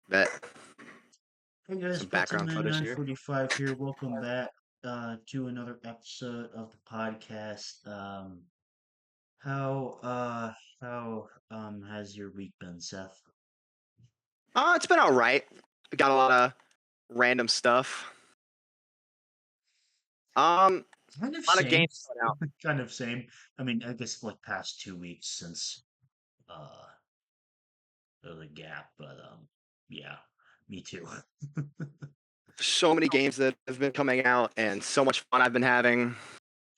Bet. Hey guys, Some Betsy background Man photos here. 945 here. Welcome back to another episode of the podcast. How has your week been, Seth? It's been all right. We got a lot of random stuff. Kind of A lot of same. games coming out. Kind of same. I mean, I guess like past 2 weeks since uh the gap, but yeah, me too. So many games that have been coming out, and so much fun I've been having.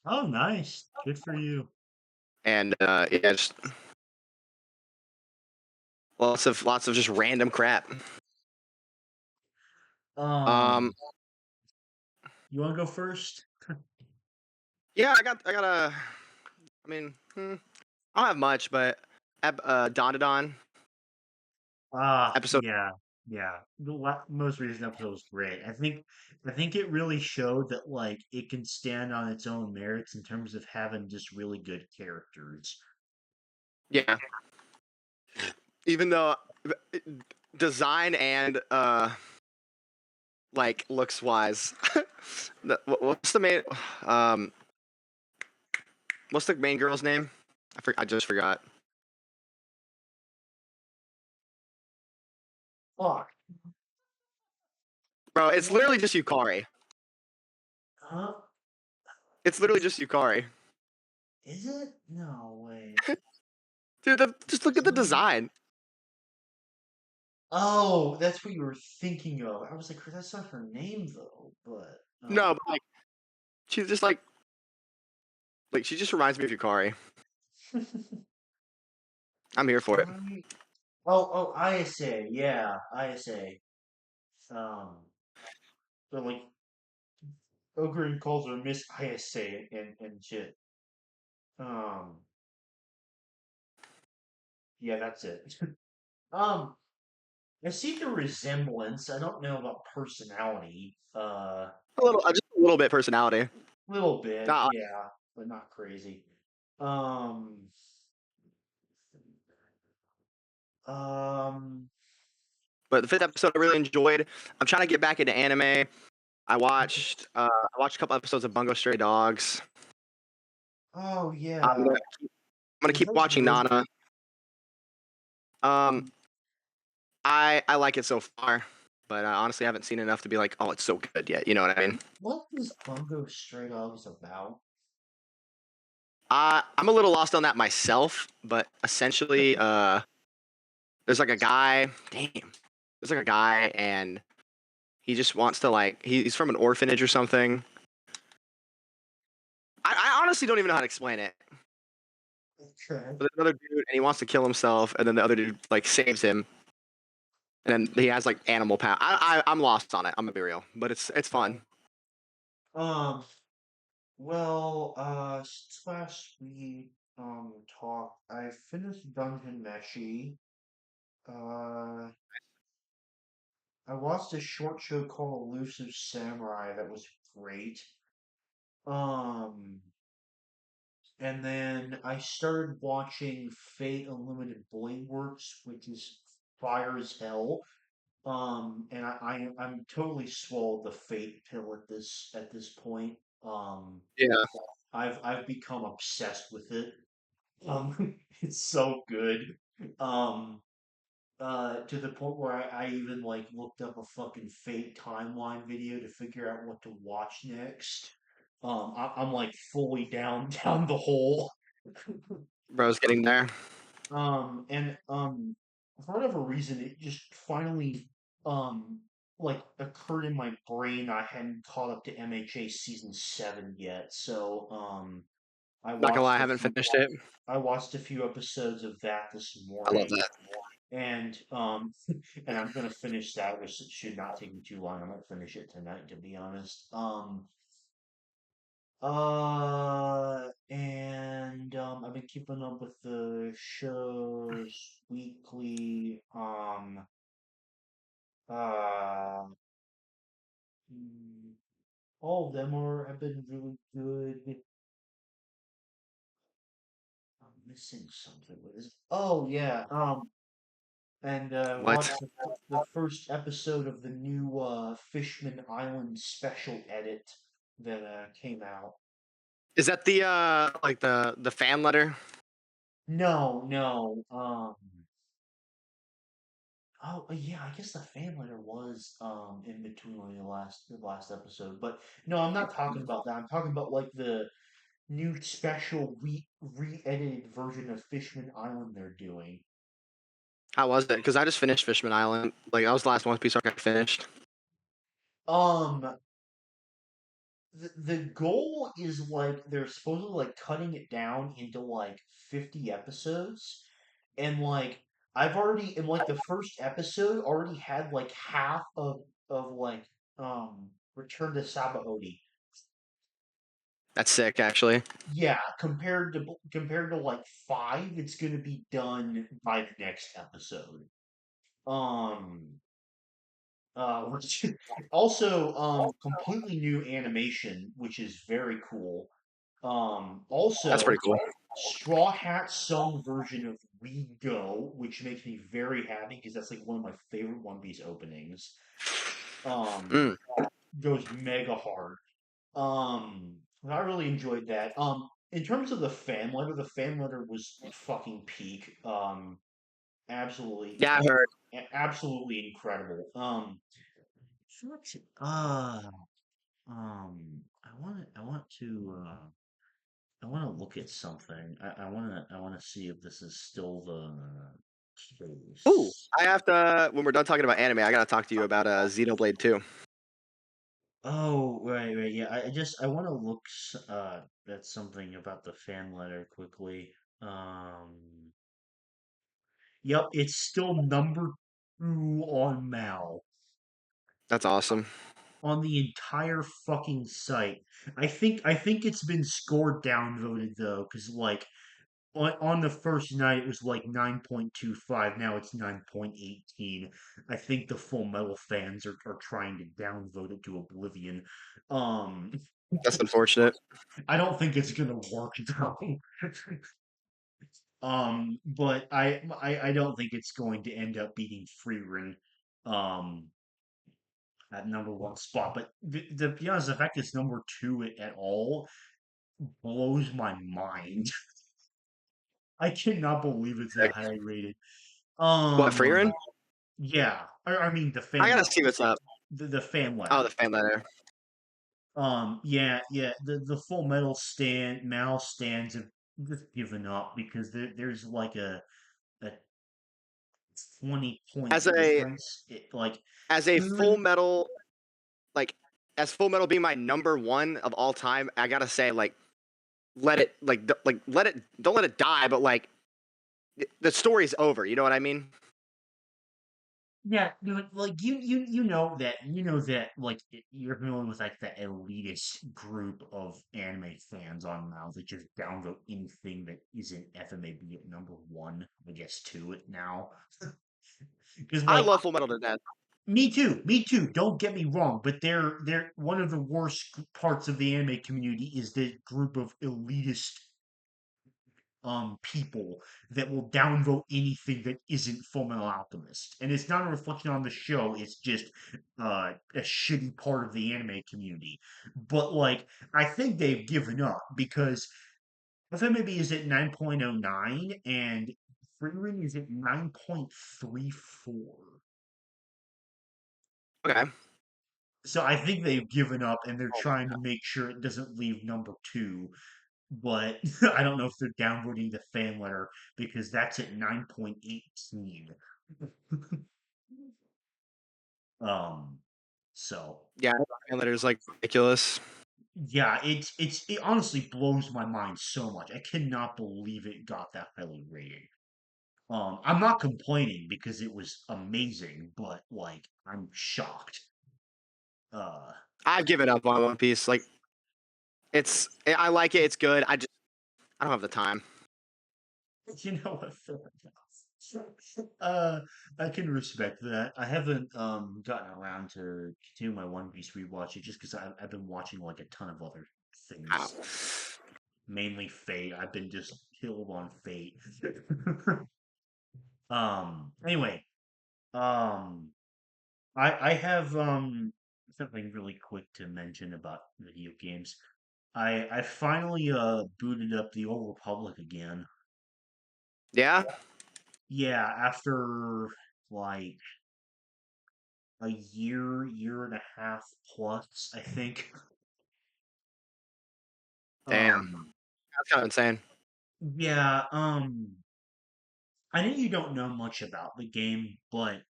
Oh, nice. Good for you. And yeah, just lots of just random crap. Um, Um, you want to go first? yeah, I got a. I mean, I don't have much, but Don to Don episode. Yeah, yeah. The most recent episode was great. I think it really showed that like it can stand on its own merits in terms of having just really good characters. Yeah, even though design and like looks wise, what's the main um what's the main girl's name? I just forgot. Fuck. Bro, it's What? literally just Yukari. Huh? It's literally just Yukari. Is it? No way. Dude, just look at the design. Oh, that's what you were thinking of. I was like, that's not her name though. But No, but like she's just like she just reminds me of Yukari. I'm here for it. I oh ISA, yeah, ISA. Um, so like Ogre calls her Miss ISA and shit. Um, yeah, that's it. Um, I see the resemblance. I don't know about personality. Just a little bit personality. Little bit, Nah, yeah, but not crazy. Um, um, but the fifth episode I really enjoyed. I'm trying to get back into anime. I watched a couple episodes of Bungo Stray Dogs. oh I'm yeah, gonna I'm gonna is keep that watching good? Nana. Um, I like it so far, but I honestly haven't seen enough to be like, oh, it's so good yet. You know what I mean? What is Bungo Stray Dogs about? I'm a little lost on that myself, but essentially, there's like a guy. Damn, there's like a guy, and he just wants to like he's from an orphanage or something. I honestly don't even know how to explain it. Okay. But there's another dude, and he wants to kill himself, and then the other dude like saves him, and then he has like animal power. I'm lost on it. I'm gonna be real, but it's fun. Um, well, since last we talked, I finished Dungeon Meshi. Uh, I watched a short show called Elusive Samurai that was great. Um, and then I started watching Fate Unlimited Blade Works, which is fire as hell. And I'm totally swallowed the Fate pill at this point. Yeah, I've become obsessed with it. It's so good. Um, to the point where I even like looked up a fucking Fate timeline video to figure out what to watch next. I'm like fully down down the hole. bro's getting there. And for whatever reason, it just finally um like occurred in my brain I hadn't caught up to MHA season 7 yet. So I Not gonna lie, watched I a haven't few finished it. I watched a few episodes of that this I love morning, that. and and I'm gonna finish that, which should not take me too long. I might finish it tonight, to be honest. And I've been keeping up with the shows weekly. Uh, mm, all of them have been really good. I'm missing something. What is? Oh yeah. and What watched the first episode of the new Fishman Island special edit that came out. is that the like the fan letter? No, no. Oh, yeah, I guess the fan letter was in between like the last episode, but no, I'm not talking about that. I'm talking about like the new special re-edited version of Fishman Island they're doing. How was it? Because I just finished Fishman Island. Like that was the last One Piece arc I finished. Um, the goal is like they're supposedly like cutting it down into like 50 episodes, and like I've already in like the first episode already had like half of like Return to Sabaody. That's sick, actually. Yeah, compared to like five, it's gonna be done by the next episode. Um, which also completely new animation, which is very cool. That's Also pretty cool. Straw Hat sung version of We Go, which makes me very happy because that's like one of my favorite One Piece openings. Um, Mm, goes mega hard. I really enjoyed that. In terms of the fan letter was fucking peak. Absolutely, yeah, I heard. absolutely incredible. Shucks. I want to look at something. I want to see if this is still the Ooh, case. I have to. When we're done talking about anime, I gotta talk to you about Xenoblade 2. Oh, right, right, yeah. I want to look at something about the fan letter quickly. Yep, it's still number two on Mal That's awesome. on the entire fucking site. I think it's been scored downvoted though, because like on the first night it was like 9.25, now it's 9.18. I think the Full Metal fans are trying to downvote it to oblivion. Um That's unfortunate. I don't think it's gonna work though. But I don't think it's going to end up beating Free Ring um at number one spot. But to be honest, the fact it's number two at all blows my mind. I cannot believe it's that Sick. highly rated. What, Um, Freerin? yeah, I mean the I fan gotta letter, see what's up. the fan Oh, letter. the fan letter. Yeah, yeah. The Full Metal Mal stands have just given up because there's like a 20 point As a difference. Like as a Full Fury, Metal, like as Full Metal being my number one of all time, I gotta say like let it let it don't let it die, but like the story's over. You know what I mean? yeah, dude, like you know that like you're familiar with like the elitist group of anime fans on now that just downvote anything that isn't FMAB at number one, I guess to it now. Because I like love Full Metal to death. me too. Don't get me wrong, but they're one of the worst parts of the anime community is the group of elitist people that will downvote anything that isn't Fullmetal Alchemist. And it's not a reflection on the show, it's just a shitty part of the anime community. But like I think they've given up because FMAB is at 9.09 and Freering is at 9.34. Okay. So I think they've given up and they're trying to make sure it doesn't leave number two. But I don't know if they're downvoting the fan letter because that's at 9.18. Um, so Yeah, fan letter is like ridiculous. yeah, it honestly blows my mind so much. I cannot believe it got that highly rated. I'm not complaining because it was amazing, but like I'm shocked. Uh, I've given up on One Piece. Like I like it. It's good. I don't have the time. you know what? Uh, I can respect that. I haven't gotten around to continue my One Piece rewatch it just because I've been watching like a ton of other Wow. things, mainly Fate. I've been just killed on Fate. Anyway, Um, I have something really quick to mention about video games. I finally booted up the Old Republic again. Yeah, Yeah, after like a year and a half plus, I think. damn, Um, that's kind of insane. yeah, I know you don't know much about the game, but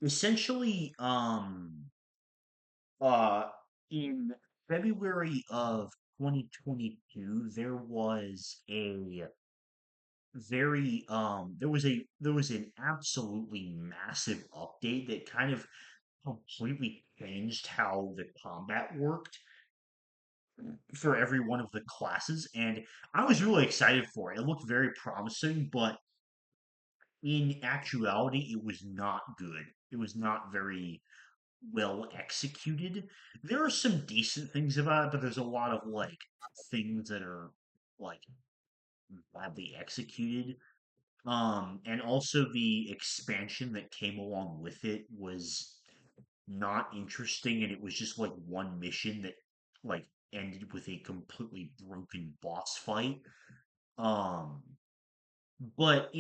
essentially, uh, in February of 2022, there was an absolutely massive update that kind of completely changed how the combat worked for every one of the classes, and I was really excited for it. It looked very promising, but in actuality, it was not good. It was not very well executed. There are some decent things about it, but there's a lot of like things that are like badly executed. And also the expansion that came along with it was not interesting, and it was just like one mission that like ended with a completely broken boss fight. Um, but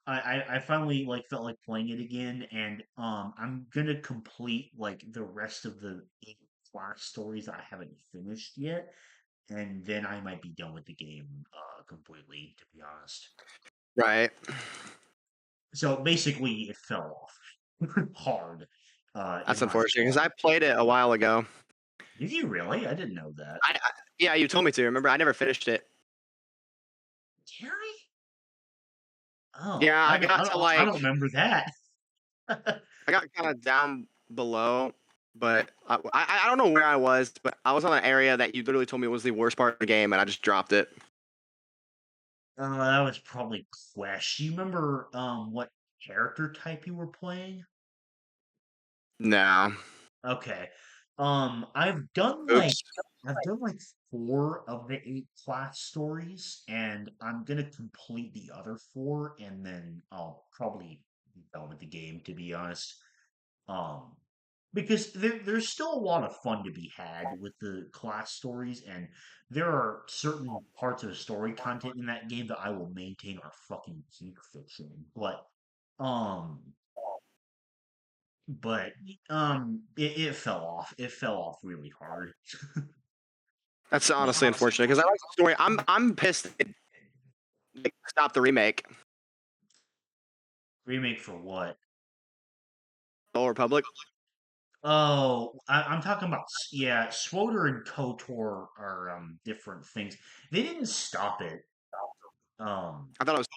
I finally like felt like playing it again, and I'm gonna complete like the rest of the 8 class stories that I haven't finished yet, and then I might be done with the game completely, to be honest. Right, So basically, it fell off hard in that's my unfortunate because opinion. I played it a while ago. Did you really? I didn't know that. Yeah, you told me to. Remember, I never finished it. Terry? Oh, Yeah, I got to I like don't remember that. I got kind of down below, but I don't know where I was, but I was on an area that you literally told me was the worst part of the game, and I just dropped it. That was probably Quest. Do you remember what character type you were playing? No, Okay. oops. I've done like 4 of the 8 class stories, and I'm gonna complete the other 4, and then I'll probably be done with the game, to be honest. Um, because there's still a lot of fun to be had with the class stories, and there are certain parts of the story content in that game that I will maintain are fucking geek fiction. Um, but it fell off. It fell off really hard. That's honestly unfortunate because I like the story. I'm pissed they stopped the remake. Remake for what? Old Republic. Oh, I'm talking about yeah, SWOTR and KOTOR are different things. They didn't stop it. Um, I thought it was.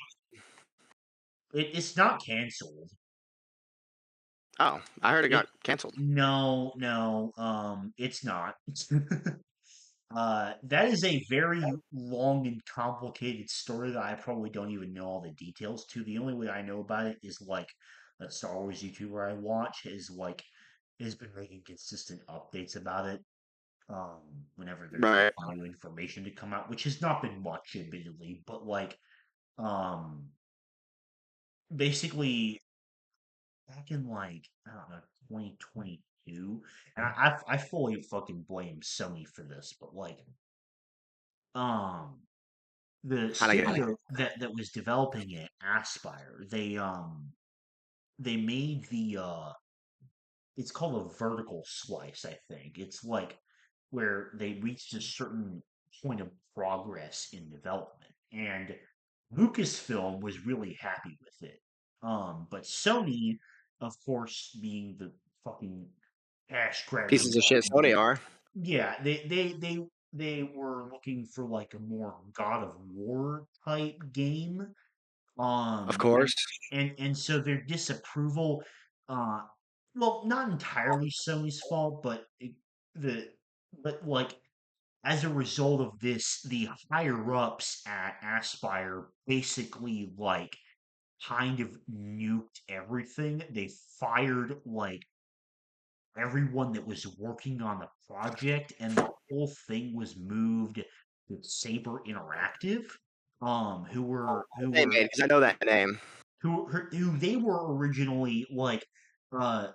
it's not canceled. Oh, I heard it It got canceled. no, it's not. That is a very long and complicated story that I probably don't even know all the details to. The only way I know about it is like a Star Wars YouTuber I watch is like has been making consistent updates about it. Whenever there's like Right. new information to come out, which has not been much, admittedly, but like um, basically back in like I don't know 2022, and I fully fucking blame Sony for this, but like um the How'd I get in here? studio that was developing it, Aspire, they made the it's called a vertical slice, I think. It's like where they reached a certain point of progress in development. And Lucasfilm was really happy with it. But Sony, of course, being the fucking cash grabbing Pieces of shit. So they company, are. yeah, they were looking for like a more God of War type game. Of Um, and course. and so their disapproval, uh, well, not entirely Sony's fault, but the but like as a result of this, the higher ups at Aspire basically like kind of nuked everything. They fired like everyone that was working on the project, and the whole thing was moved to Saber Interactive, who They were made because I know that name. who they were originally like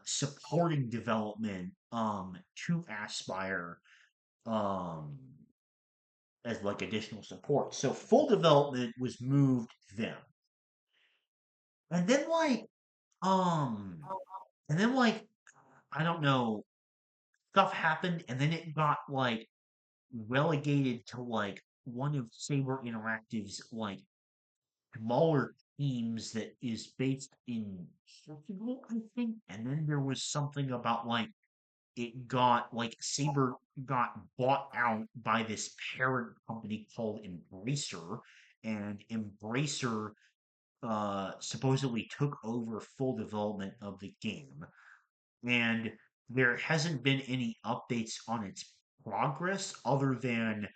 supporting development to Aspire um as like additional support. So full development was moved to them. And then um like I don't know, stuff happened and then it got like relegated to like one of Saber Interactive's like smaller teams that is based in Portugal, I think. And then there was something about like it got like Saber got bought out by this parent company called Embracer, and Embracer supposedly took over full development of the game. And there hasn't been any updates on its progress other than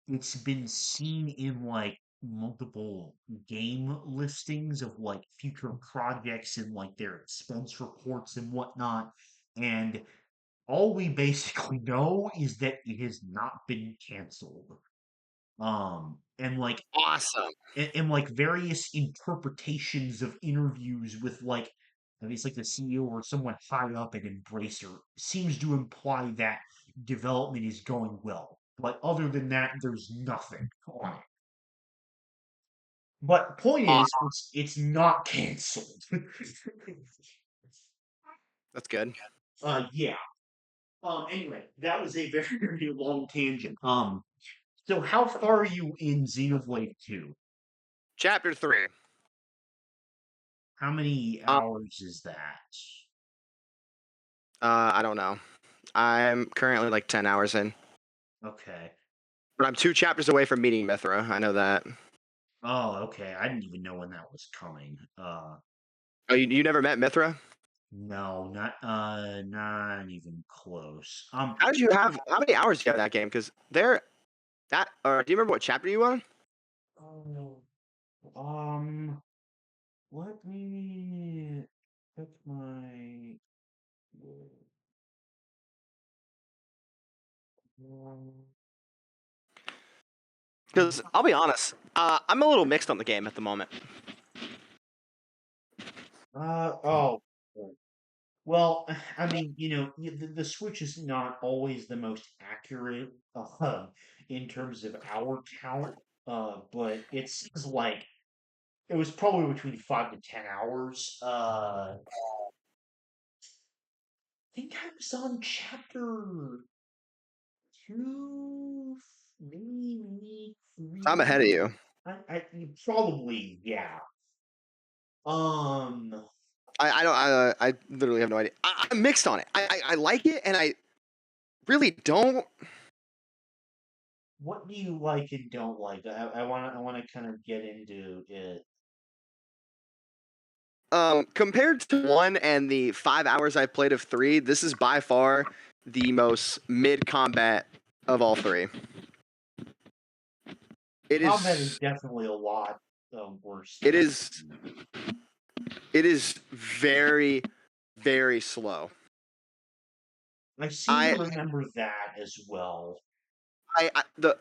it's been seen in like multiple game listings of like future projects and like their expense reports and whatnot. And all we basically know is that it has not been canceled. And like Awesome. and like various interpretations of interviews with like I mean, it's like the CEO or someone high up at Embracer seems to imply that development is going well. But other than that, there's nothing on it. But point Aw, is, it's not canceled. that's good. Yeah. Anyway, that was a very, very long tangent. So how far are you in Xenoblade 2? Chapter 3. How many Um, hours is that? I don't know. I'm currently like 10 hours in, Okay. but I'm 2 chapters away from meeting Mithra. I know that. Oh, okay. I didn't even know when that was coming. Oh, you never met Mithra? No, not even close. How did you have? How many hours do you have in that game? Because they're that. Or do you remember what chapter you on? Oh, um, let me check my. Because I'll be honest, I'm a little mixed on the game at the moment. Oh. Well, I mean, the Switch is not always the most accurate in terms of hour count, but it seems like it was probably between 5 to 10 hours. I think I was on chapter two, maybe I'm ahead of three. you. I probably yeah. Um, I don't. I literally have no idea. I'm mixed on it. I like it, and I really don't. what do you like and don't like? I wanna kind of get into it. Compared to 1 and the 5 hours I played of 3, this is by far the most mid combat of all 3. It Combat is is. definitely a lot worse It than is. It is very, very slow. I seem to I remember that as well.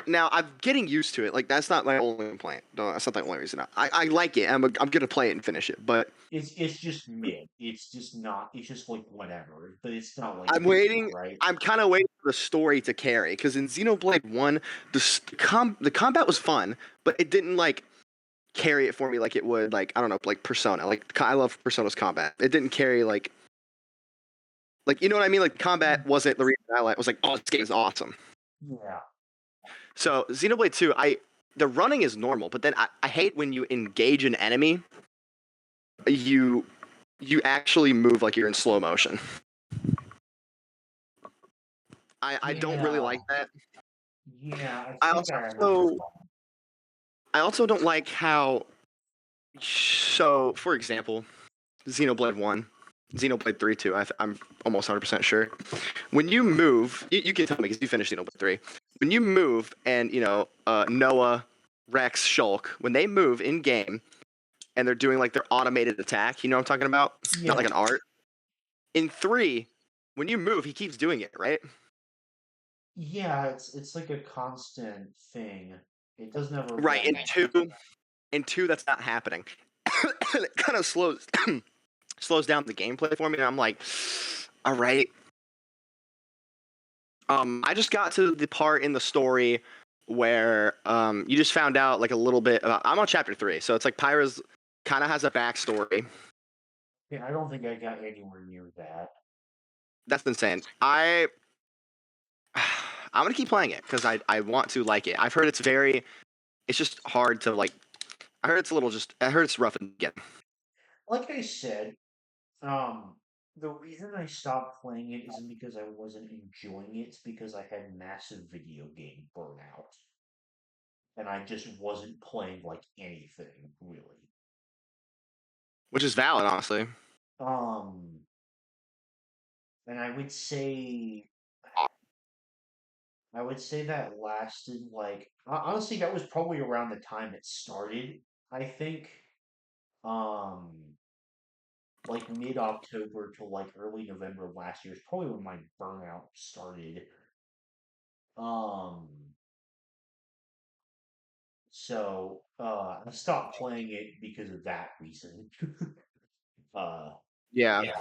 now I'm getting used to it. Like that's not my only complaint. No, that's not the only reason. I like it. I'm gonna play it and finish it. But It's just mid. It's just not. It's just like whatever. But it's not like I'm good, waiting. right? I'm kind of waiting for the story to carry because in Xenoblade One, the combat was fun, but it didn't like carry it for me like it would like I don't know like Persona. Like I love Persona's combat. It didn't carry like you know what I mean. Like combat wasn't the reason I like. Was like oh this game is awesome. Yeah. So Xenoblade 2, the running is normal, but then I hate when you engage an enemy, you you actually move like you're in slow motion. I don't really Yeah. like that. Yeah. I I think I remember also that. I also don't like how so for example, Xenoblade 1, Xenoblade 3 too. I'm almost 100% sure. When you move, you can tell me because you finished Xenoblade 3. When you move and Noah, Rex, Shulk, when they move in game, and they're doing like their automated attack. You know what I'm talking about? Not like Yeah. an art. In 3, when you move, he keeps doing it, right? Yeah. It's like a constant thing. It doesn't ever Right. let up. In two, that's not happening. and it kind of slows down the gameplay for me. And I'm like, all right. I just got to the part in the story where you just found out like a little bit about. I'm on chapter 3, so it's like Pyra's kind of has a backstory. Yeah, I don't think I got anywhere near that. That's insane. I'm gonna keep playing it because I want to like it. I've heard it's very. It's just hard to like. I heard it's a little just. I heard it's rough again. Like I said, um, the reason I stopped playing it isn't because I wasn't enjoying it, it's because I had massive video game burnout. And I just wasn't playing like anything, really. Which is valid, honestly. Um, and I would say that lasted like honestly that was probably around the time it started, I think. Um like mid-October to like early November of last year is probably when my burnout started. Um I stopped playing it because of that reason. uh Yeah. yeah.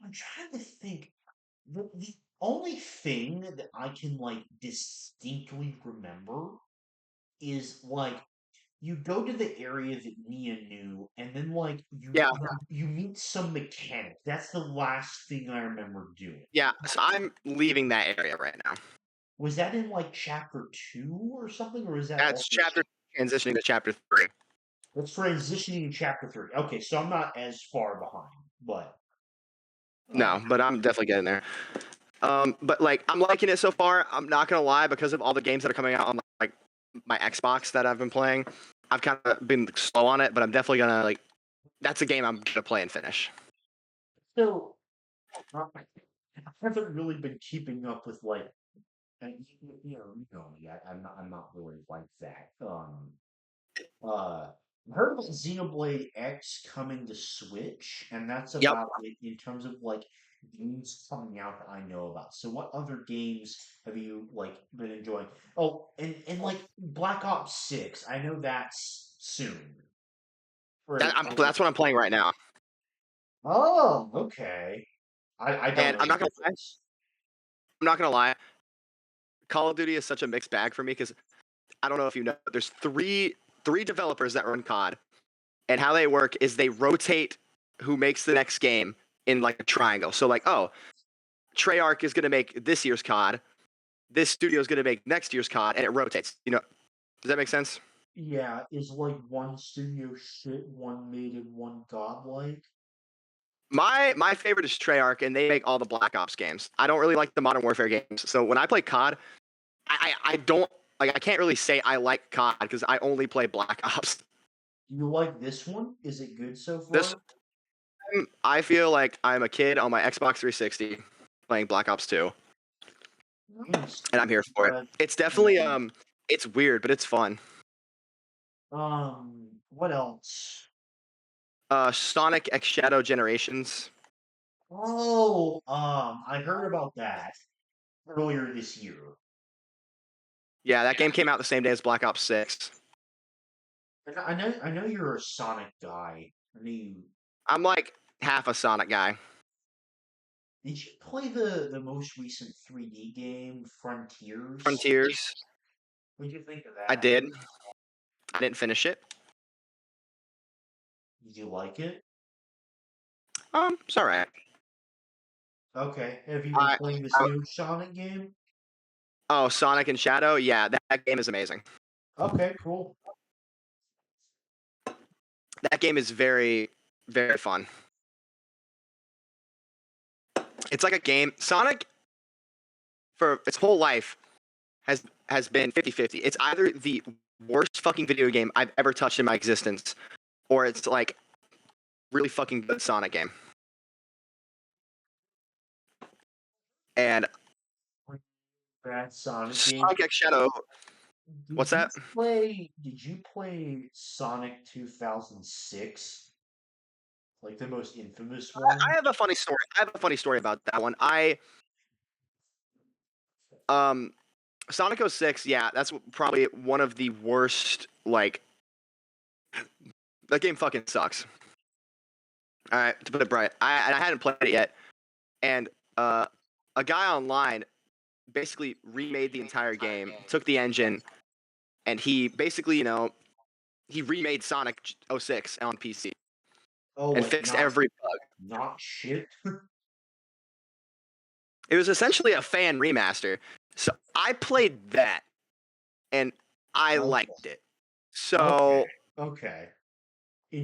I'm trying to think. The only thing that I can like distinctly remember is like you go to the area that Mia knew, and then like Yeah. you meet some mechanic. That's the last thing I remember doing. Yeah. So I'm leaving that area right now. Was that in like chapter two or something, or is that That's also chapter transitioning to chapter 3. that's transitioning to chapter three? Okay, so I'm not as far behind, but uh, No, but I'm definitely getting there. But like I'm liking it so far. I'm not gonna lie because of all the games that are coming out on like my Xbox that I've been playing. I've kind of been slow on it, but I'm definitely gonna like. That's a game I'm gonna play and finish. so I haven't really been keeping up with like me. I'm not really like that. I heard about Xenoblade X coming to Switch, and that's Yep. about it in terms of like games coming out that I know about. So, what other games have you like been enjoying? Oh, and like Black Ops 6, I know that's soon. That's what I'm playing right now. Oh, okay. I don't And know the difference. I'm not gonna lie. Call of Duty is such a mixed bag for me because I don't know if you know. There's three developers that run COD, and how they work is they rotate who makes the next game in like a triangle. So like, oh, Treyarch is gonna make this year's COD. This studio is gonna make next year's COD, and it rotates. Does that make sense? Yeah, is like one studio shit, one made, and one godlike. My favorite is Treyarch, and they make all the Black Ops games. I don't really like the Modern Warfare games. So when I play COD, I don't like. I can't really say I like COD because I only play Black Ops. Do you like this one? Is it good so This far? I feel like I'm a kid on my Xbox 360 playing Black Ops 2, Nice. and I'm here for it. But It's definitely it's weird, but it's fun. what else? Sonic X Shadow Generations. Oh, I heard about that earlier this year. Yeah, that game came out the same day as Black Ops 6. I know you're a Sonic guy. I know you. I'm like half a Sonic guy. Did you play the most recent 3D game, Frontiers? Frontiers. What did you think of I that? did. I didn't finish it. Did you like it? It's all right. Okay. Have you been I, playing this I new Sonic game? oh Sonic and Shadow. Yeah, that game is amazing. Okay, cool. That game is very very fun. It's like a game. Sonic for its whole life has been 50-50. It's either the worst fucking video game I've ever touched in my existence, or it's like really fucking good Sonic game. And That Sonic game. Sonic X Shadow, what's that? Did you play Sonic 2006? Like the most infamous I one? have a funny story. I have a funny story about that one. Um Sonic 06, yeah, that's probably one of the worst. Like that game fucking sucks. All right, to put it bright, I hadn't played it yet, and uh, a guy online basically remade the entire game, took the engine, and he basically, he remade Sonic 06 on PC Oh, and like fixed every bug. not shit. It was essentially a fan remaster. So I played that and I Okay. liked it. Okay. So Okay.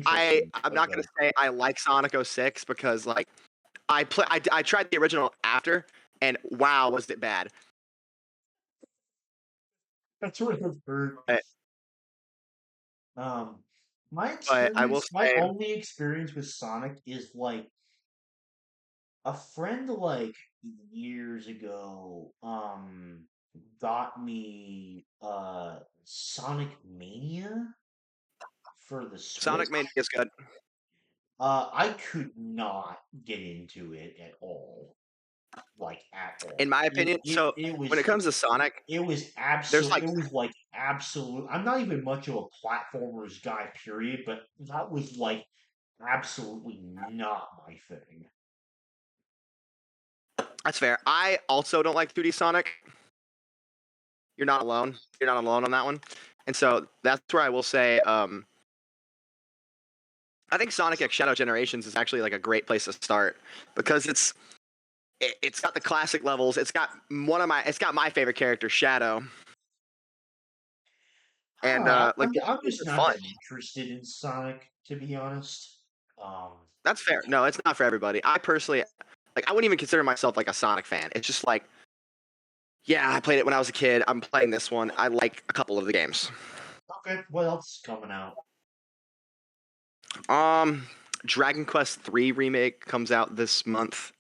I Interesting. I'm not Okay. gonna say I like Sonic 06 because like I tried the original after and wow was it bad. That's what I've heard. But, Um, but I will my say only experience with Sonic is like a friend like years ago got me Sonic Mania for the Sonic Switch. Mania is good. I could not get into it at all. Like at In all. my opinion, so when it comes to Sonic, there's like It was like absolute. I'm not even much of a platformers guy, period, but that was like absolutely not my thing. that's fair. I also don't like 2D Sonic. You're not alone. You're not alone on that one. And so that's where I will say, I think Sonic X Shadow Generations is actually like a great place to start because it's got the classic levels. It's got my favorite character, Shadow, and Huh, like the I'm levels just are not fun. that interested in Sonic, to be honest. Um, That's fair. No, it's not for everybody. I personally, like, I wouldn't even consider myself like a Sonic fan. It's just like, yeah, I played it when I was a kid. I'm playing this one. I like a couple of the games. okay, what else is coming out? Um, Dragon Quest III remake comes out this month,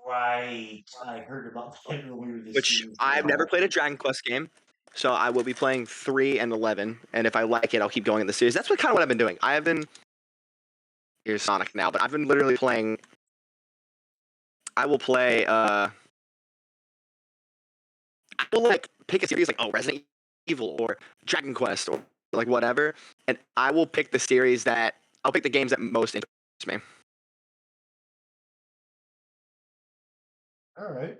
Right, I heard about that earlier this which year as I've never well. played a Dragon Quest game. So I will be playing 3 and 11, and if I like it, I'll keep going in the series. That's what kind of what I've been doing. I have been here's Sonic now, but I've been literally playing. I will play. I will like pick a series like Resident Evil or Dragon Quest or like whatever, and I will pick the series that I'll pick the games that most interest me. All right.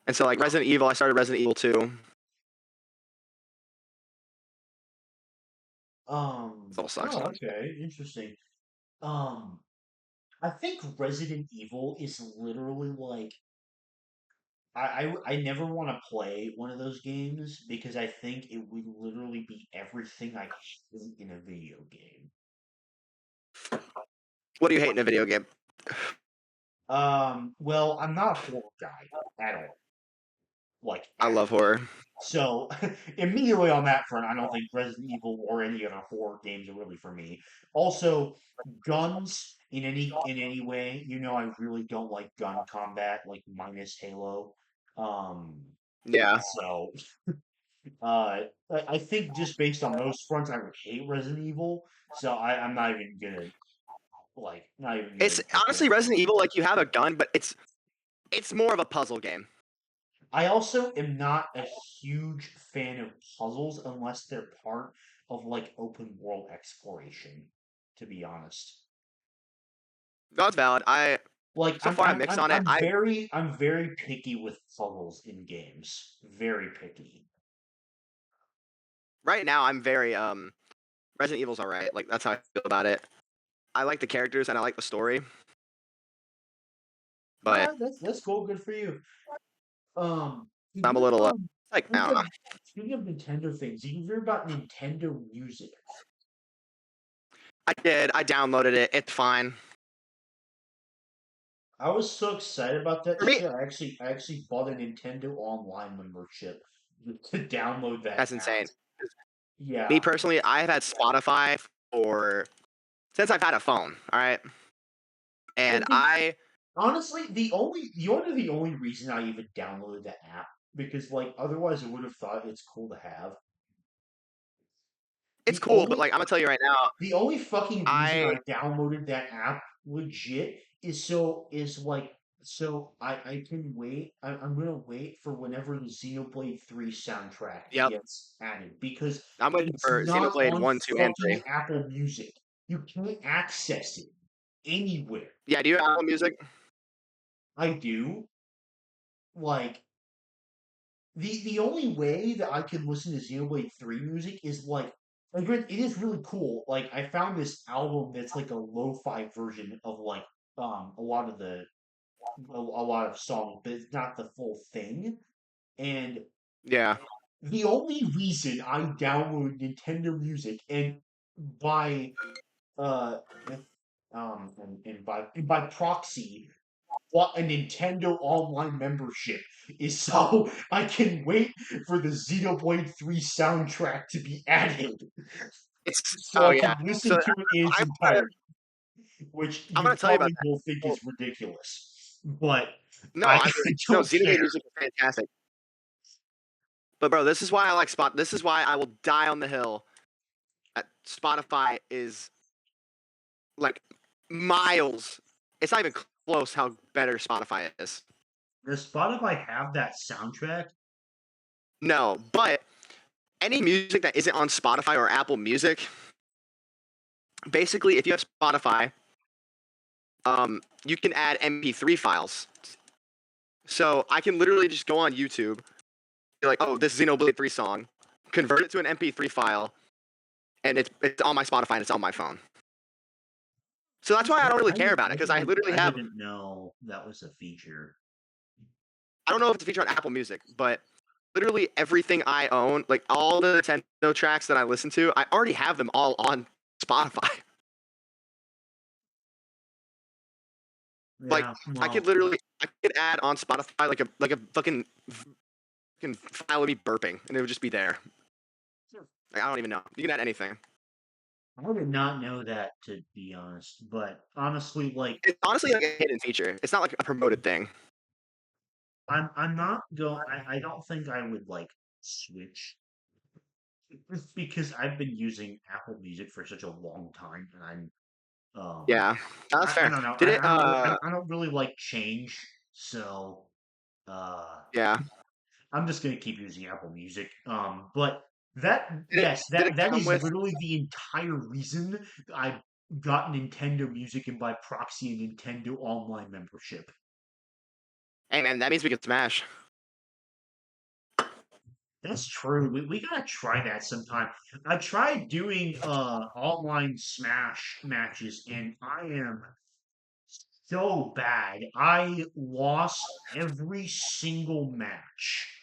And so like Resident Evil, I started Resident Evil 2. It all sucks. Oh, okay, interesting. Um, I think Resident Evil is literally like I never want to play one of those games because I think it would literally be everything I hate in a video game. What do you hate in a video game? Well, I'm not a horror guy at all, like I at love horror. So immediately on that front, I don't think Resident Evil or any other horror games are really for me. Also, guns in any way, I really don't like gun combat, like minus Halo. Um, Yeah, so I think just based on those fronts, I would hate Resident Evil. So I'm not even gonna not even it's gonna get honestly there. Resident Evil. Like you have a gun, but it's more of a puzzle game. I also am not a huge fan of puzzles unless they're part of like open world exploration, to be honest. That's valid. I Like so far I'm mixed on it. I'm very picky with puzzles in games. Very picky. Right now I'm very Resident Evil's alright. Like that's how I feel about it. I like the characters and I like the story, All but right, that's cool. Good for you. Did I'm a you little like I don't know. speaking of Nintendo things, did you hear about Nintendo Music? I did. I downloaded it. It's fine I was so excited about that for me. shit. I actually bought a Nintendo Online membership to download that That's app. insane. Me Yeah. personally, I have had Spotify for since I've had a phone. All right, I and think honestly, the only reason I even downloaded the app because like otherwise I would have thought it's cool to have. it's The cool, but only like I'm gonna tell you right now, the only fucking reason I I downloaded that app legit is so is like So I can wait. I'm gonna wait for whenever the Xenoblade 3 soundtrack Yep. gets added because I'm waiting it's for not Xenoblade on 1, 2, and 3. fucking Apple Music. You can't access it anywhere. Yeah, do you have Apple Music? I do. Like the only way that I can listen to Xenoblade 3 music is it is really cool. Like I found this album that's like a lo-fi version of a lot of a lot of songs, but it's not the full thing. And Yeah. the only reason I download Nintendo Music and by uh and by proxy what a Nintendo Online membership is so I can wait for the Xenoblade 3 soundtrack to be added so Oh I yeah. can listen So to it in its I'm gonna entirety, which I'm you gonna tell you about probably that. will think Well, is ridiculous. But no, I, I I no don't care. Xenoblade music is fantastic. But bro, this is why I like Spot. This is why I will die on the hill. Spotify is like miles. It's not even close how better Spotify is. Does Spotify have that soundtrack? No, but any music that isn't on Spotify or Apple Music, basically, if you have Spotify, you can add MP3 files. So I can literally just go on YouTube, be like, oh, this Xenoblade 3 song, convert it to an MP3 file, and it's on my Spotify and it's on my phone. So that's why I don't really care about it because I literally I have. didn't know that was a feature. I don't know if it's a feature on Apple Music, but literally everything I own, like all the Nintendo tracks that I listen to, I already have them all on Spotify. Like Yeah, I could add on Spotify like a fucking file of me burping, and it would just be there. Like, I don't even know. You can add anything. I did not know that, to be honest. But honestly, It's honestly like a hidden feature. It's not like a promoted thing. I'm not going. I don't think I would switch. Just because I've been using Apple Music for such a long time, and Yeah, that's I fair. don't know. Did it? I don't really like change, so uh, Yeah. I'm just gonna keep using Apple Music. But that Did it? yes, Did it that come is with? literally the entire reason I got Nintendo Music and by proxy a Nintendo Online membership. Hey man, that means we can smash. That's true. We gotta try that sometime. I tried doing online Smash matches and I am so bad. I lost every single match.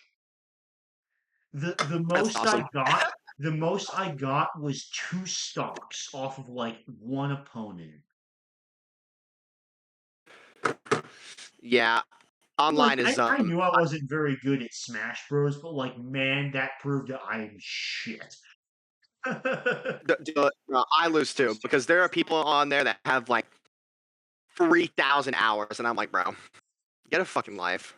The That's most awesome. I got was two stocks off of one opponent. Yeah, online is I knew I wasn't very good at Smash Bros, but man, that proved that I am shit. I lose too because there are people on there that have like 3,000 hours, and I'm like, bro, get a fucking life.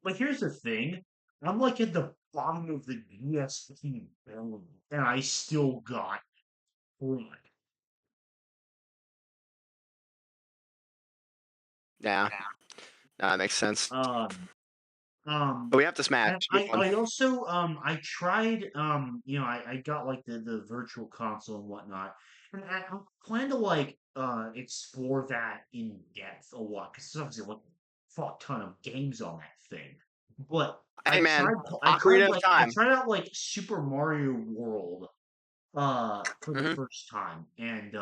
But here's the thing. I'm at the bottom of the GSP barrel, and I still got one. Yeah, that makes sense. Um, But um, we have to smash. and Should be fun. I also I tried I got the virtual console and whatnot, and I plan to explore that in depth a lot because there's obviously a fuck ton of games on that thing. But Hey man, Ocarina of I Time. tried out Super Mario World for the Hmm. first time, and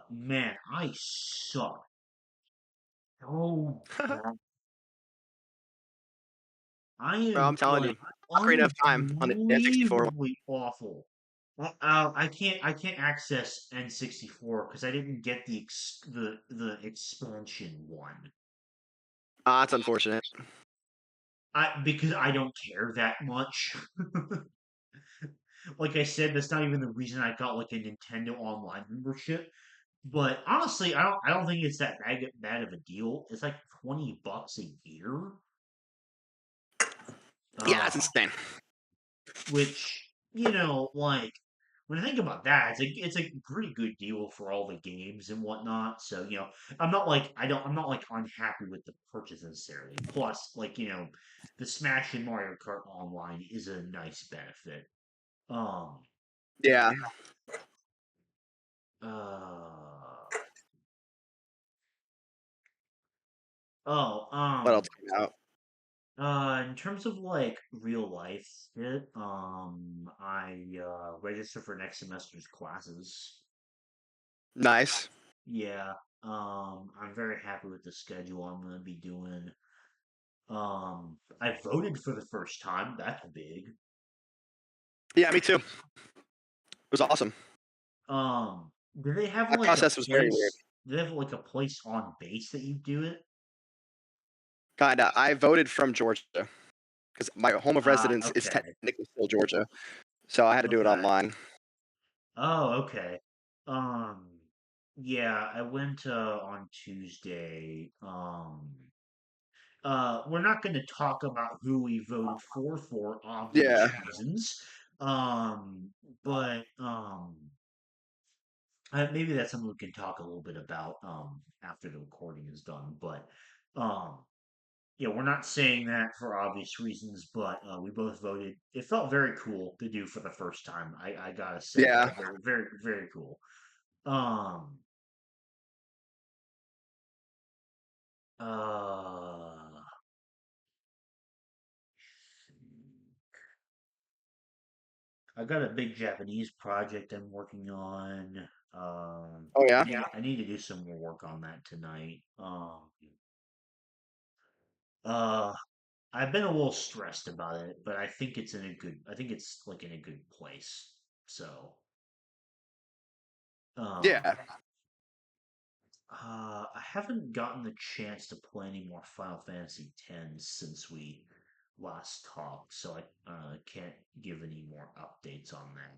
man, I suck so bad. I Bro, I'm am telling you, Ocarina of Time on the N64. unbelievably awful. I can't access N64 because I didn't get the expansion one. That's unfortunate. I because I don't care that much. Like I said, that's not even the reason I got a Nintendo Online membership. But honestly, I don't think it's that bad of a deal. It's like $20 a year. Yeah, that's Uh, insane. which, when I think about that, it's a pretty good deal for all the games and whatnot. So, I'm not like unhappy with the purchase necessarily. Plus, the Smash and Mario Kart Online is a nice benefit. Um, Yeah. uh, oh, What else came out? in terms of like real life shit, I registered for next semester's classes. Nice. Yeah, I'm very happy with the schedule I'm gonna be doing. I voted for the first time. That's big. Yeah, me too. It was awesome. Do they have That like a process was very weird. place? Do they have like a place on base that you do it? Kinda. I voted from Georgia because my home of residence is Okay, technically still Georgia, so I had to do it okay. online. Oh, okay. Um, yeah, I went on Tuesday. We're not going to talk about who we voted for obvious Yeah. reasons. Um, but maybe that's something we can talk a little bit about after the recording is done. But um, yeah, we're not saying that for obvious reasons, but we both voted. It felt very cool to do for the first time. I gotta say, it Yeah. felt very, very, very cool. Um, uh, I got a big Japanese project I'm working on. Oh yeah. I need to do some more work on that tonight. Uh, I've been a little stressed about it, but I think it's like in a good place. So, um, Yeah. I haven't gotten the chance to play any more Final Fantasy X since we last talked, so I can't give any more updates on that.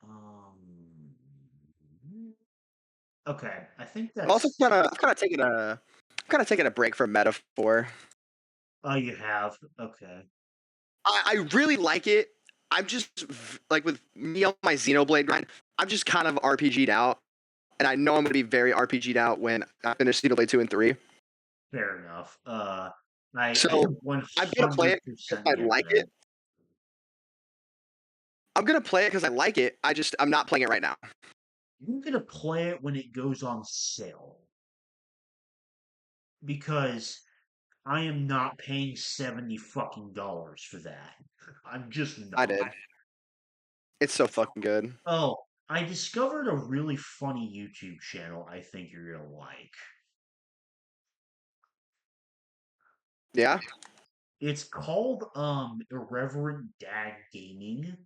Um, okay, I think I'm also that's. kind of taking a break from metaphor. Oh, you have? Okay. I really like it. I'm just like with me on my Xenoblade grind. I'm just kind of RPG'd out, and I know I'm going to be very RPG'd out when I finish Xenoblade 2 and 3. Fair enough. I So I'm gonna play it because 100% I get like that. it. I'm gonna play it because I like it. I'm not playing it right now. I'm gonna play it when it goes on sale because I am not paying 70 fucking dollars for that. I'm just I not. did. It's so fucking good. Oh, I discovered a really funny YouTube channel I think you're gonna like. Yeah. It's called Irreverent Dad Gaming.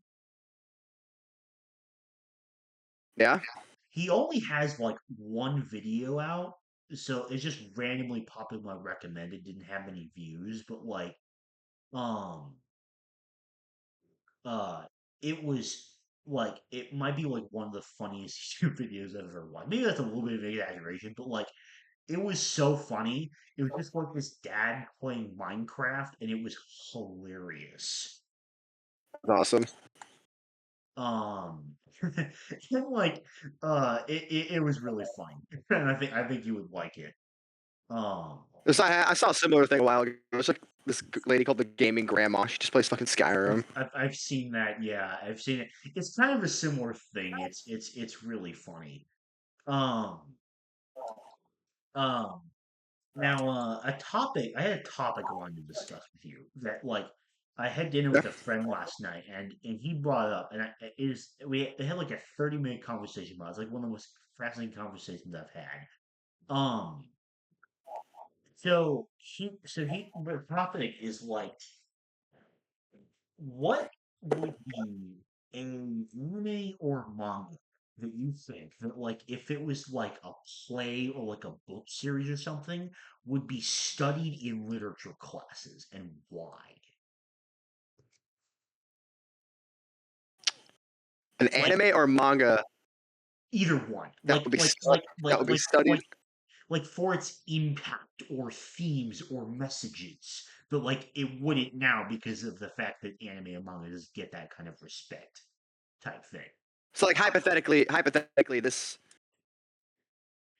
Yeah. He only has like one video out, so it's just randomly popped in my recommended, didn't have any views, but um uh it was it might be like one of the funniest YouTube videos I've ever watched. Maybe that's a little bit of an exaggeration, but it was so funny. It was just like this dad playing Minecraft and it was hilarious. That's awesome. Um and it was really funny. And I think you would like it. Um I saw a similar thing a while ago. It was like this lady called the Gaming Grandma. She just plays fucking Skyrim. I've seen that. Yeah, I've seen it. It's kind of a similar thing. It's really funny. Um um Now I had a topic I wanted to discuss with you that I had dinner Yeah. with a friend last night and he brought it up and it is we had like a 30-minute conversation about it. It's like one of the most fascinating conversations I've had. Um so the topic is what would be an anime or manga that you think that if it was like a play or like a book series or something would be studied in literature classes and why? An Like anime or manga either one. that would be that would be studied. Like for its impact or themes or messages. but like it wouldn't now because of the fact that anime and manga doesn't get that kind of respect type thing. So like hypothetically, If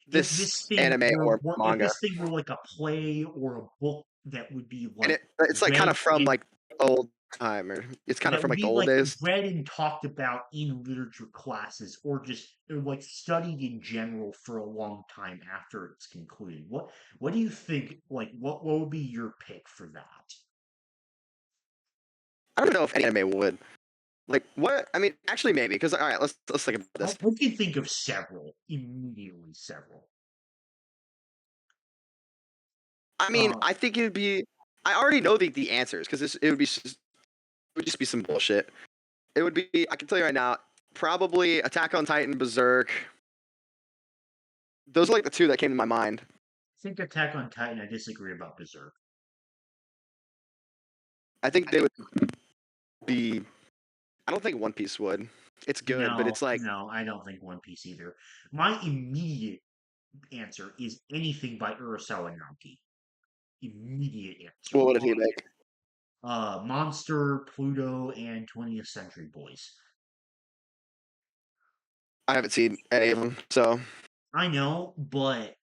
this this thing anime were or what if manga, this thing were like a play or a book that would be and like it's like kind read of from and like old time, or it's kind of that from would like the be old like days. read and talked about in literature classes or like studied in general for a long time after it's concluded. What do you think, like what would be your pick for that? I don't know if any anime would. Like what? I mean, actually, maybe because all right, let's think about I this. can think of several immediately, several. I mean, Uh, I think it would be. I already know the answers because it would just be some bullshit. It would be. I can tell you right now. Probably Attack on Titan, Berserk. Those are like the two that came to my mind. I think Attack on Titan. I disagree about Berserk. I think they would be. I don't think One Piece would. It's good, but No, it's like, no, I don't think One Piece either. My immediate answer is anything by Urasawa Naoki. Immediate answer. what would he make? Monster, Pluto, and 20th Century Boys. I haven't seen any of them, so I know, but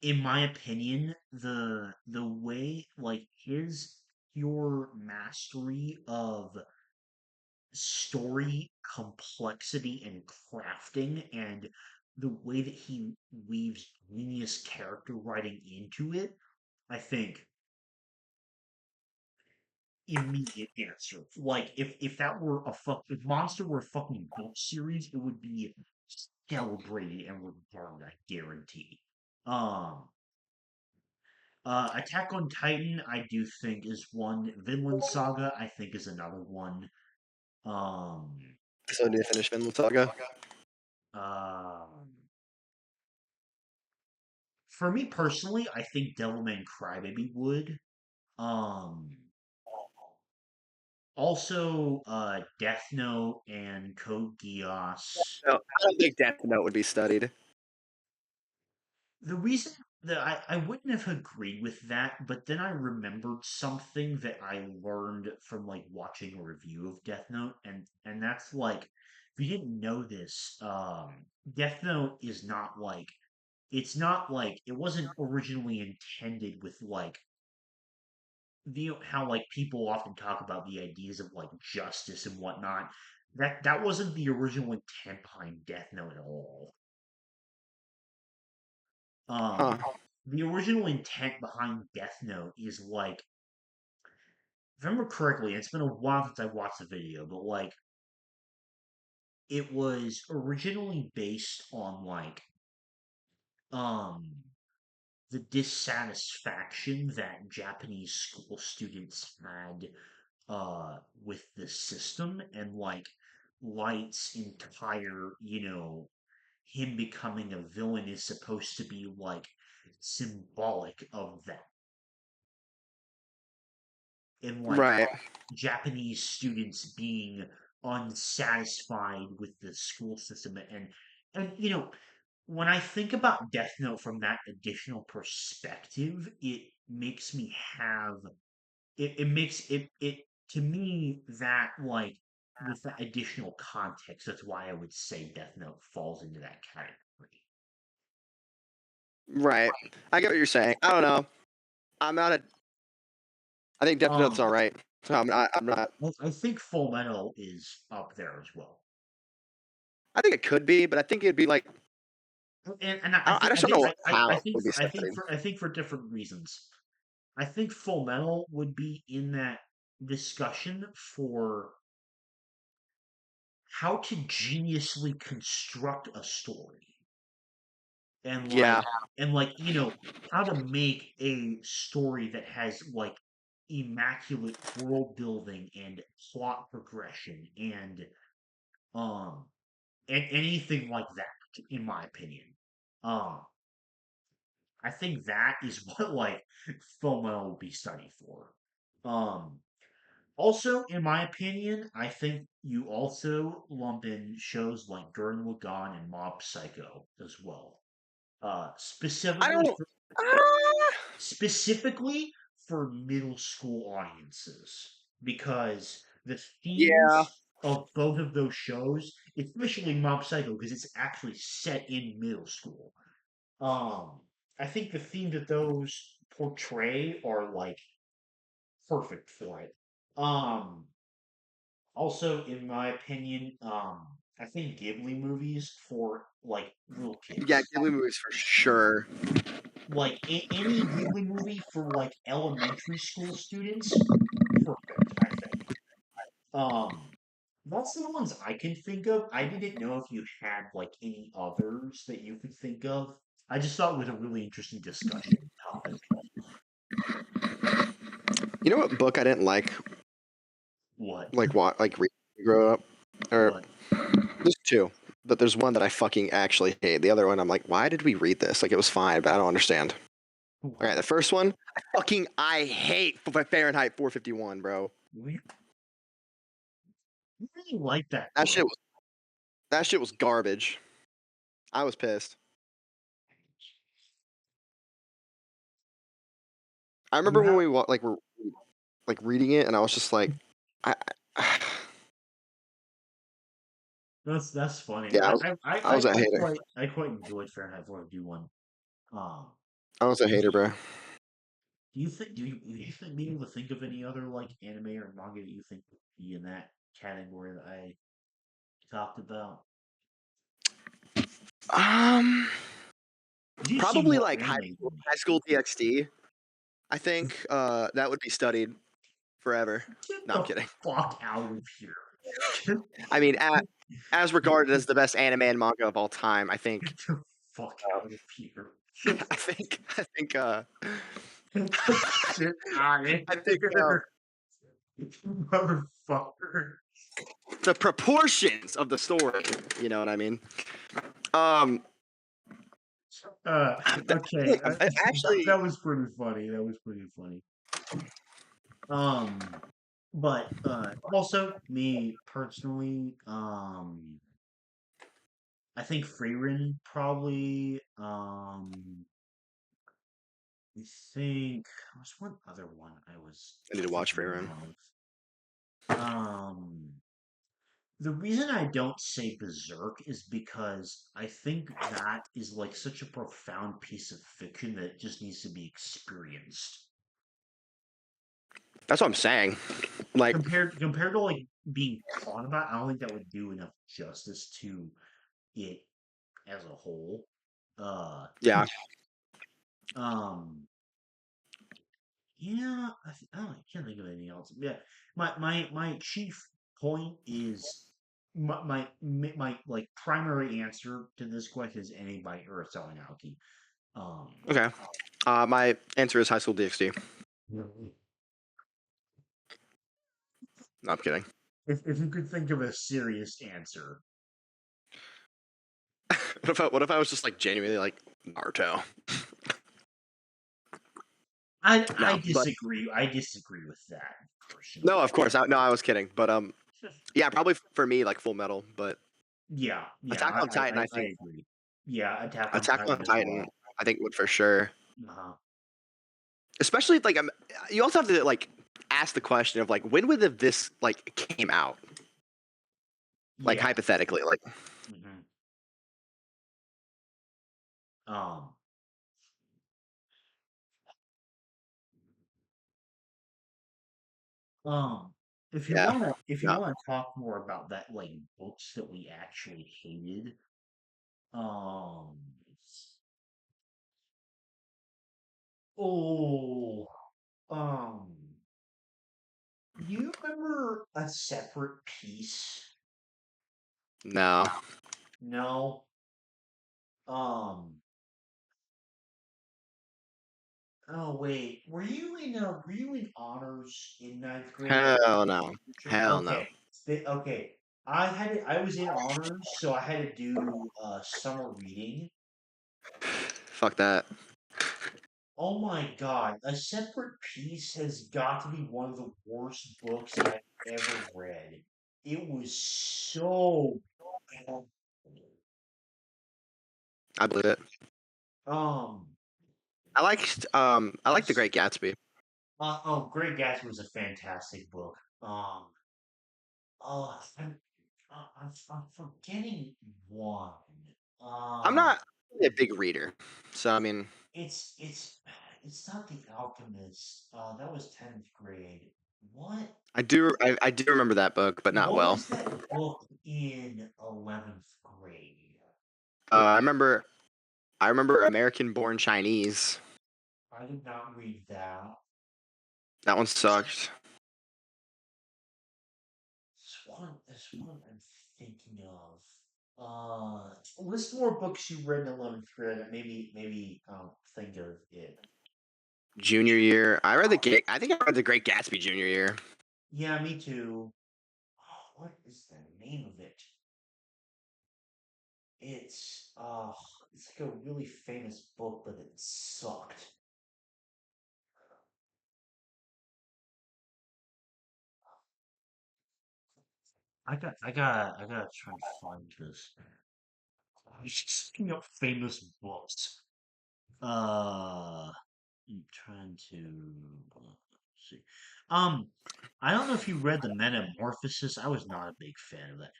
in my opinion, the way like his pure mastery of story complexity and crafting and the way that he weaves genius character writing into it, I think immediate answer. Like if that were if Monster were a fucking book series, it would be celebrated and regarded, I guarantee. Um Attack on Titan, I do think is one. Vinland Saga, I think is another one. Um so do you finish Vinland Saga? um for me personally, I think Devilman Crybaby would. Um Also Death Note and Code Geass. No, I don't think Death Note would be studied. The reason that I wouldn't have agreed with that, but then I remembered something that I learned from like watching a review of Death Note, and that's like if you didn't know this, Death Note is not like it's not like it wasn't originally intended with like how like people often talk about the ideas of like justice and whatnot. That wasn't the original intent behind Death Note at all. Huh. Um, the original intent behind Death Note is like, if I remember correctly, it's been a while since I watched the video, but like, it was originally based on like, um, the dissatisfaction that Japanese school students had, with the system and like Light's entire, him becoming a villain is supposed to be like symbolic of that and like Right. Japanese students being unsatisfied with the school system and when I think about Death Note from that additional perspective, it makes me have it makes it to me that like with that additional context, that's why I would say Death Note falls into that category. Right. I get what you're saying. I don't know. I'm not a. I think Death Note's Um, all right. So I'm not. I'm not. I think Full Metal is up there as well. I think it could be, but I think it'd be like. And I just don't know how I it think would be for studied. I think for different reasons. I think Full Metal would be in that discussion for how to geniusly construct a story and Yeah. how to make a story that has like immaculate world building and plot progression um and anything like that in my opinion. um I think that is what like FOMO would be studied for. Um, Also, in my opinion, I think you also lump in shows like Gurren Lagann and Mob Psycho as well. I Specifically don't. Ah, specifically for middle school audiences because the Yeah. themes of both of those shows, especially Mob Psycho, because it's actually set in middle school. Um, I think the theme that those portray are like perfect for it. Um, Also, in my opinion, I think Ghibli movies for like little Yeah, kids. Ghibli movies for sure. Like any Ghibli movie for like elementary school students, perfect, I think. Um, that's the ones I can think of. I didn't know if you had like any others that you could think of. I just thought it was a really interesting discussion topic. You know what book I didn't What? read growing up? Or What? there's two, but there's one that I fucking actually hate. The other one, I'm like, why did we read this? Like, it was fine, but I don't understand. All right, What? the first one, I hate Fahrenheit 451, bro. We really like that That book. shit was that shit was garbage. I was pissed. I You remember when have were like reading it, and I was just like, I, I that's funny. yeah, I was a hater. I quite enjoyed Fahrenheit 451. Um, I was a hater, bro. do you think be able to think of any other like anime or manga that you think would be in that category that I talked about? Um, You've seen Probably more like anime than me. High School DxD. I think that would be studied forever. Get No, I'm the kidding. fuck out of here. I mean, as regarded as the best anime and manga of all time, Get the fuck uh, out of here. I think, Get the shit out of I think here. Motherfucker. the proportions of the story. You know what I mean? Um, Okay. actually, That was pretty funny. That was pretty funny. Um, but also me personally, I think Freerin probably. I think there was one other one I was I need to watch Free thinking Run. of. The reason I don't say Berserk is because I think that is like such a profound piece of fiction that it just needs to be experienced. That's what I'm saying. Like, Compared to like being taught about, I don't think that would do enough justice to it as a whole. Uh, yeah, um, yeah, I can't think of anything else. Yeah, my chief point is my like primary answer to this question is anybody or Naoki. Um, okay. My answer is High School DxD. No, I'm kidding. if you could think of a serious answer, What if I was just like genuinely like Naruto? I No, but disagree. I disagree with that no, personally. of course, no, I was kidding. But yeah, probably for me like Full Metal, but Yeah, yeah, Attack on Titan, I I think agree. Yeah, Attack on Attack on Titan as Titan, well. I think would for sure. Uh-huh. Especially like you also have to like ask the question of like when would have this like came out? Like Yeah. hypothetically, like hmm Um, um, yeah, if you no. wanna talk more about that, like books that we actually hated, um, oh, um, do you remember A Separate Piece? No. No. Um, oh wait, were you in honors in ninth grade? Hell no. Hell no. Okay. Okay. I was in honors, so I had to do summer reading. Fuck that. Oh my God, A Separate Piece has got to be one of the worst books I've ever read. It was so bad. I believe it. Um, I like The it's Great Gatsby. Oh, Great Gatsby was a fantastic book. Oh, I'm forgetting one. I'm Um, not really a big reader, so I mean, it's it's it's not The Alchemist. That was 10th grade. What I do remember that book, but not what well. was that book in 11th grade? I remember American Born Chinese. I did not read that. That one sucked. This one I'm thinking of. List more books you read in 11th grade. Maybe I'll think of it. Junior year, I think I read The Great Gatsby junior year. Yeah, me too. Oh, what is the name of it? It's uh, it's like a really famous book, but it sucked. I gotta try and find this. Speaking of famous books, uh, I'm trying to see. Um, I don't know if you read the Metamorphosis. I was not a big fan of that.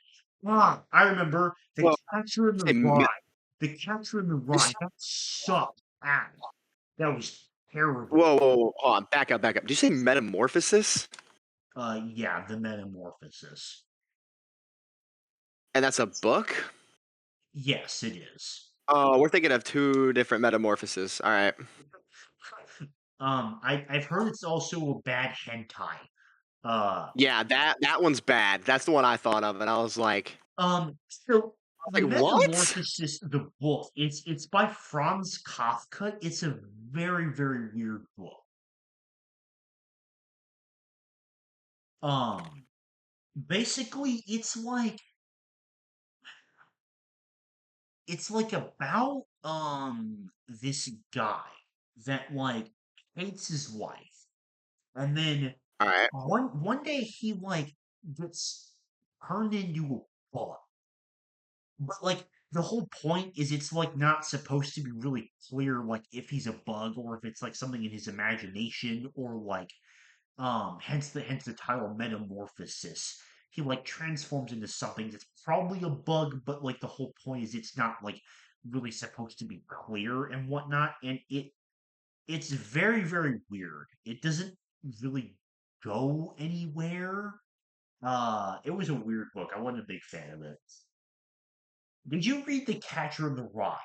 Ah, I remember the Well, Catcher in the say me- Rye. The Catcher in the Rye. That sucked ass. That was terrible. whoa, hold on, back up, back up. Did you say Metamorphosis? Yeah, the Metamorphosis. And that's a book? Yes, it is. Oh, we're thinking of two different Metamorphoses. All right. I've heard it's also a bad hentai. Uh, Yeah, that one's bad. That's the one I thought of, and I was so the like, what? Metamorphosis, the book, it's by Franz Kafka. It's a very weird book. Um, Basically, it's like about this guy that like hates his wife, and then All right. one day he like gets turned into a bug. But like the whole point is it's like not supposed to be really clear like if he's a bug or if it's like something in his imagination or like hence the title Metamorphosis. He like transforms into something that's probably a bug, but like the whole point is it's not like really supposed to be clear and whatnot. And it's very weird. It doesn't really go anywhere. It was a weird book. I wasn't a big fan of it. Did you read The Catcher in the Rye?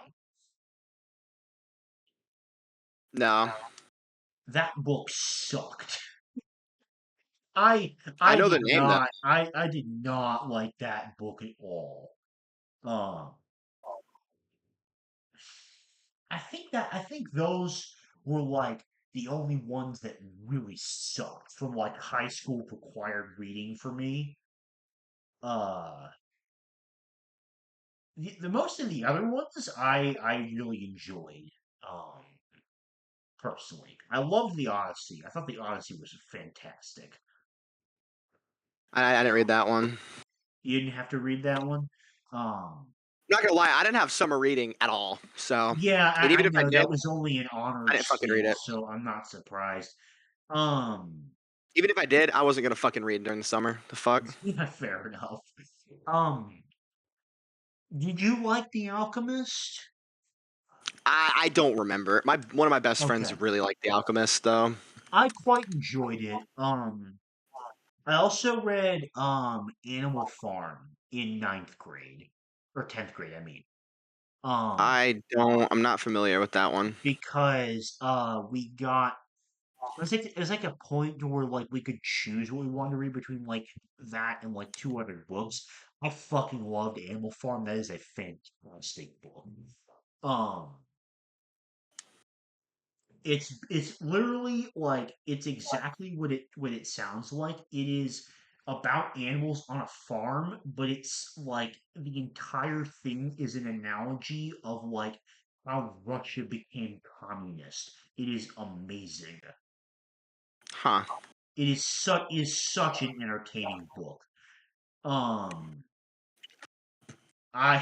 No, That book sucked. I I I know the did name though. not I did not like that book at all. Um, I think those were like the only ones that really sucked from like high school required reading for me. Uh, the most of the other ones I really enjoyed. Um, Personally, I loved the Odyssey. I thought the Odyssey was fantastic. I didn't read that one. You didn't have to read that one. Um, Not gonna lie, I didn't have summer reading at all. So, yeah, and I even if I know did, that was only an I honors didn't fucking read thing, it. so I'm not surprised. Um, Even if I did, I wasn't gonna fucking read during the summer. The fuck? yeah, fair enough. Um, did you like The Alchemist? I don't remember. My one of my best friends Okay, really liked The Alchemist though. I quite enjoyed it. I also read Animal Farm in ninth grade or 10th grade, I mean. Um, I'm not familiar with that one. because we got it was like a point to where like we could choose what we wanted to read between like that and like two other books. I fucking loved Animal Farm. That is a fantastic book. Um, it's literally like it's exactly what it sounds like. It is about animals on a farm, but it's like the entire thing is an analogy of like how Russia became communist. It is amazing. Huh. It is such an entertaining book. Um, I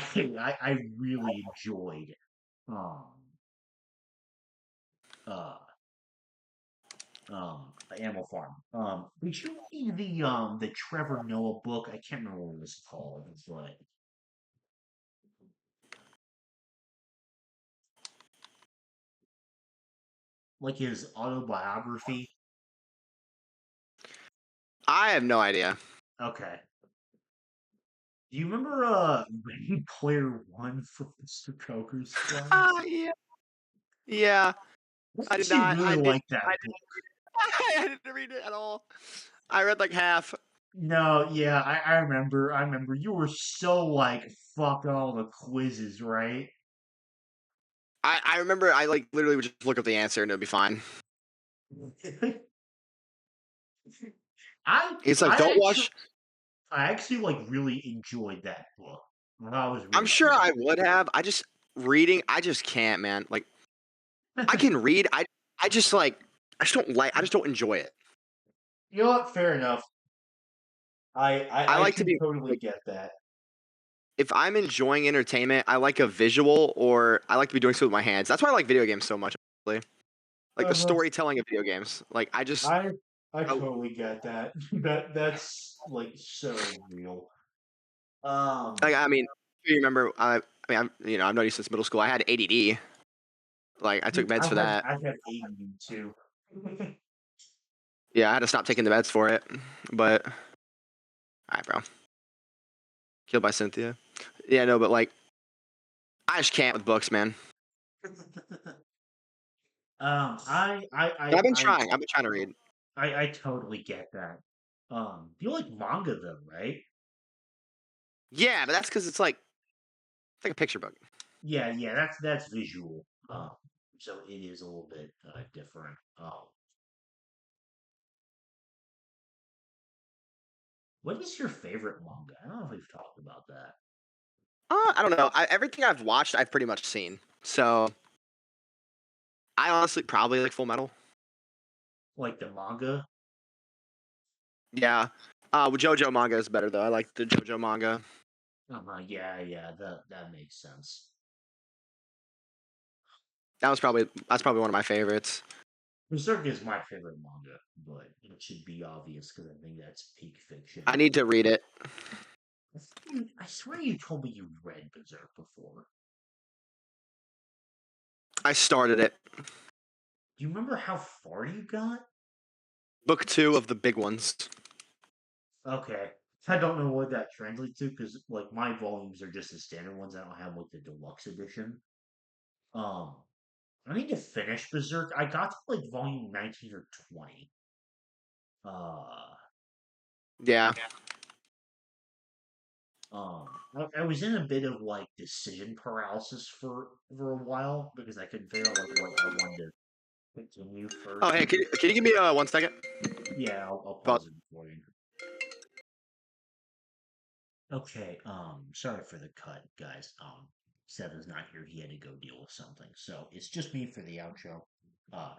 I really enjoyed um uh um Animal Farm. Did you read the Trevor Noah book? I can't remember what it was called, but like his autobiography. I have no idea. Okay. Do you remember Ready Player One from Mr. Coker's Friends? Yeah, yeah. I I did actually not. really like that I book. didn't. I didn't read it at all. I read like half. No, yeah, I remember. I remember. You were so like, fuck all the quizzes, right? I remember. I like literally would just look up the answer and it'd be fine. I It's like, I don't actually watch. I actually like really enjoyed that book. I thought it was I'm really sure good. I would have. I just reading. I just can't, man. Like I can read. I just like. I just don't like. I just don't enjoy it. You know what? Fair enough. I I like to can be totally like. get that. If I'm enjoying entertainment, I like a visual or I like to be doing something with my hands. That's why I like video games so much. Honestly. Like the Uh-huh. storytelling of video games. Like I just. I I Oh, totally get that. That's like so real. like Um, I mean, you remember? I've known you since middle school. I had ADD. Like I took meds for that. I have ADD too. Yeah, I had to stop taking the meds for it. But all right, bro. Killed by Cynthia. Yeah, no, but like I just can't with books, man. I I But I I've been I trying. I've been trying to read. I totally get that. You like manga though, right? Yeah, but that's because it's like a picture book. Yeah, that's visual. So it is a little bit different. What is your favorite manga? I don't know if we've talked about that. I don't know. Everything I've watched, I've pretty much seen. So I honestly probably like Full Metal. Like the manga. Yeah. JoJo manga is better though. I like the JoJo manga. Yeah, that makes sense. That's probably one of my favorites. Berserk is my favorite manga, but it should be obvious because I think that's peak I fiction. need to read it. I swear you told me you read Berserk before. I started it. Do you remember how far you got? Book two of the big ones. Okay. I don't know what that translates to because like my volumes are just the standard ones. I don't have like the deluxe edition. Um, I need to finish Berserk. I got to like volume 19 or 20. Uh, Yeah. I was in a bit of like decision paralysis for a while because I couldn't figure out like what I wanted to continue Oh, first. hey, can you give me 1 second? Yeah, I'll But pause it for you. Okay, sorry for the cut, guys. Seth is not here. He had to go deal with something. So it's just me for the outro. Uh,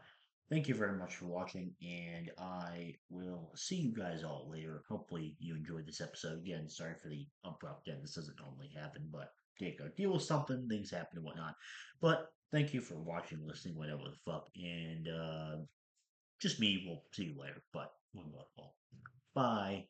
thank you very much for watching, and I will see you guys all later. Hopefully you enjoyed this episode. Again, sorry for the abrupt end. This doesn't normally happen, but you go deal with something, things happen and whatnot. But thank you for watching, listening, whatever the fuck, and just me. We'll see you later, but one love all. Bye.